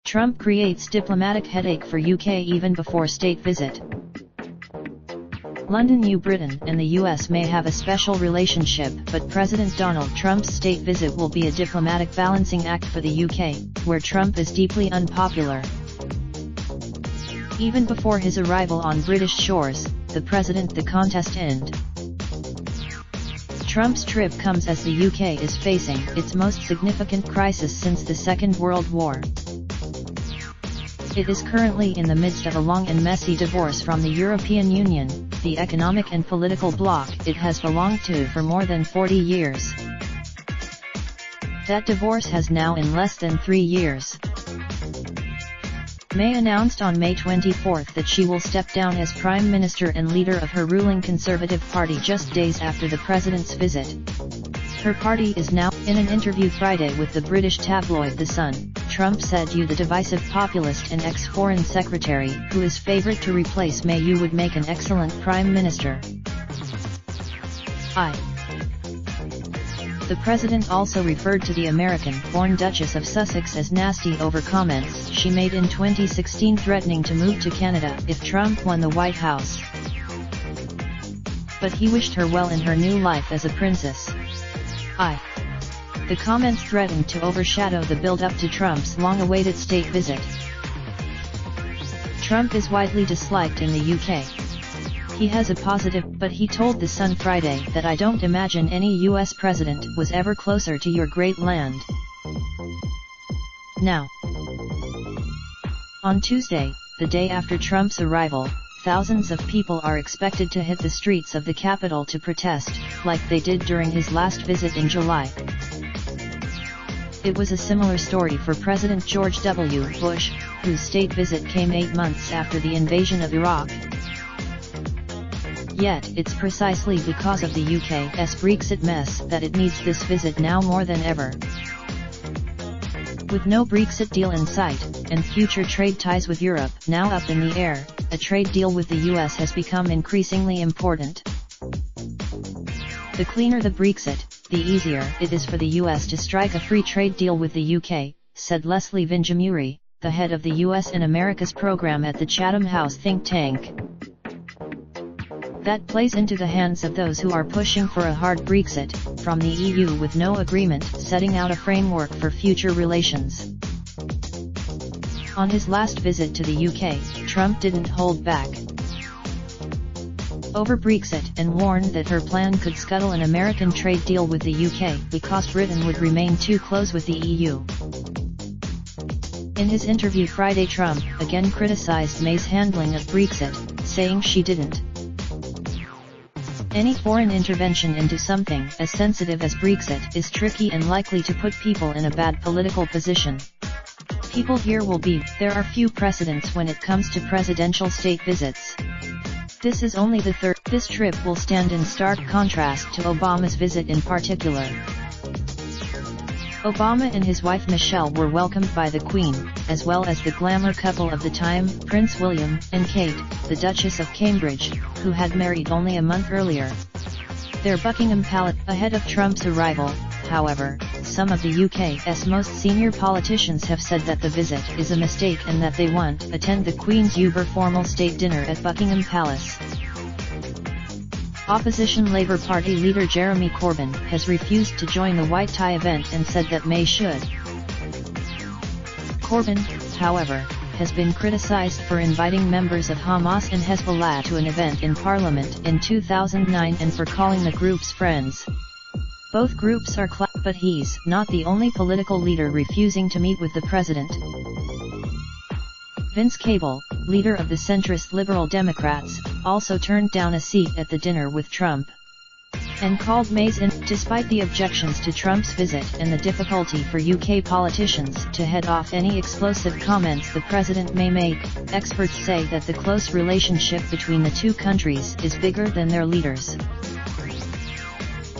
Trump creates diplomatic headache for UK even before state visit. London, New Britain and the US may have a special relationship, but President Donald Trump's state visit will be a diplomatic balancing act for the UK, where Trump is deeply unpopular. Even before his arrival on British shores, the contest end. Trump's trip comes as the UK is facing its most significant crisis since the Second World War. It is currently in the midst of a long and messy divorce from the European Union, the economic and political bloc it has belonged to for more than 40 years. That divorce has now in less than 3 years. May announced on May 24 that she will step down as Prime Minister and leader of her ruling Conservative Party just days after the President's visit. Her party is now. In an interview Friday with the British tabloid The Sun, Trump said the divisive populist and ex-foreign secretary, who is favored to replace May, would make an excellent Prime Minister. The President also referred to the American-born Duchess of Sussex as nasty over comments she made in 2016 threatening to move to Canada if Trump won the White House. But he wished her well in her new life as a princess. The comments threatened to overshadow the build-up to Trump's long-awaited state visit. Trump is widely disliked in the UK. He has a positive, but he told The Sun Friday that "I don't imagine any US president was ever closer to your great land." Now, on Tuesday, the day after Trump's arrival, thousands of people are expected to hit the streets of the capital to protest, like they did during his last visit in July. It was a similar story for President George W. Bush, whose state visit came 8 months after the invasion of Iraq. Yet, it's precisely because of the UK's Brexit mess that it needs this visit now more than ever. With no Brexit deal in sight, and future trade ties with Europe now up in the air, a trade deal with the US has become increasingly important. The cleaner the Brexit, the easier it is for the US to strike a free trade deal with the UK, said Leslie Vinjamuri, the head of the US and America's program at the Chatham House think tank. That plays into the hands of those who are pushing for a hard Brexit from the EU with no agreement setting out a framework for future relations. On his last visit to the UK, Trump didn't hold back over Brexit and warned that her plan could scuttle an American trade deal with the UK because Britain would remain too close with the EU. In his interview Friday, Trump again criticized May's handling of Brexit, saying she didn't. Any foreign intervention into something as sensitive as Brexit is tricky and likely to put people in a bad political position. People here will be, there are few precedents when it comes to presidential state visits. This is only the third. This trip will stand in stark contrast to Obama's visit in particular. Obama and his wife Michelle were welcomed by the Queen, as well as the glamour couple of the time, Prince William and Kate, the Duchess of Cambridge, who had married only a month earlier. Their Buckingham Palace. Ahead of Trump's arrival, however, some of the UK's most senior politicians have said that the visit is a mistake and that they won't attend the Queen's formal state dinner at Buckingham Palace. Opposition Labour Party leader Jeremy Corbyn has refused to join the white tie event and said that May should. Corbyn, however, has been criticised for inviting members of Hamas and Hezbollah to an event in Parliament in 2009 and for calling the groups friends. Both groups are but he's not the only political leader refusing to meet with the president. Vince Cable, leader of the centrist Liberal Democrats, also turned down a seat at the dinner with Trump. And called May's in. Despite the objections to Trump's visit and the difficulty for UK politicians to head off any explosive comments the president may make, experts say that the close relationship between the two countries is bigger than their leaders.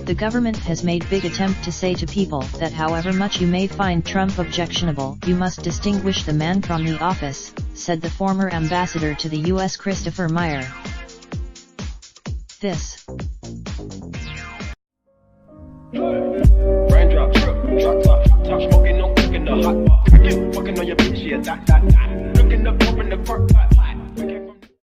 The government has made big attempt to say to people that however much you may find Trump objectionable, you must distinguish the man from the office, said the former ambassador to the US Christopher Meyer. this? Raindrop, drop top, smoking, no cooking the hot pot. Cracking, fucking on your bitch, yeah, that. Looking up, open the park pot.